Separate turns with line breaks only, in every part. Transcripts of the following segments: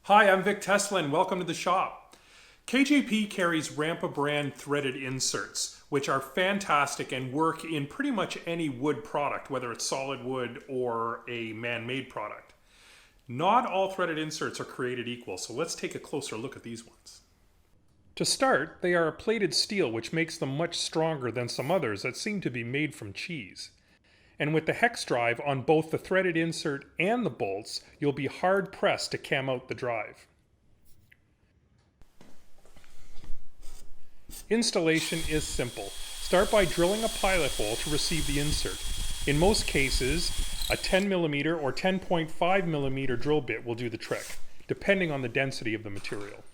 Hi, I'm Vic Tesolin. Welcome to the shop. KJP carries Rampa brand threaded inserts, which are fantastic and work in pretty much any wood product, whether it's solid wood or a man-made product. Not all threaded inserts are created equal, so let's take a closer look at these ones. To start, they are a plated steel, which makes them much stronger than some others that seem to be made from cheese. And with the hex drive on both the threaded insert and the bolts, you'll be hard pressed to cam out the drive. Installation is simple. Start by drilling a pilot hole to receive the insert. In most cases, a 10mm or 10.5mm drill bit will do the trick, depending on the density of the material.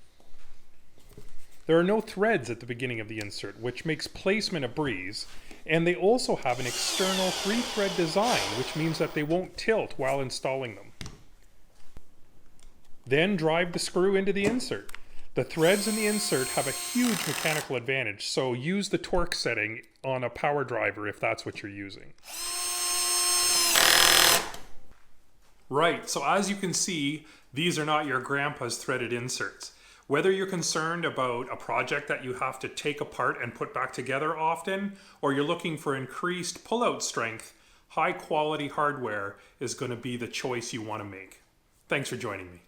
There are no threads at the beginning of the insert, which makes placement a breeze, and they also have an external 3-thread design, which means that they won't tilt while installing them. Then drive the screw into the insert. The threads in the insert have a huge mechanical advantage, so use the torque setting on a power driver if that's what you're using. Right, so as you can see, these are not your grandpa's threaded inserts. Whether you're concerned about a project that you have to take apart and put back together often, or you're looking for increased pull-out strength, high quality hardware is going to be the choice you want to make. Thanks for joining me.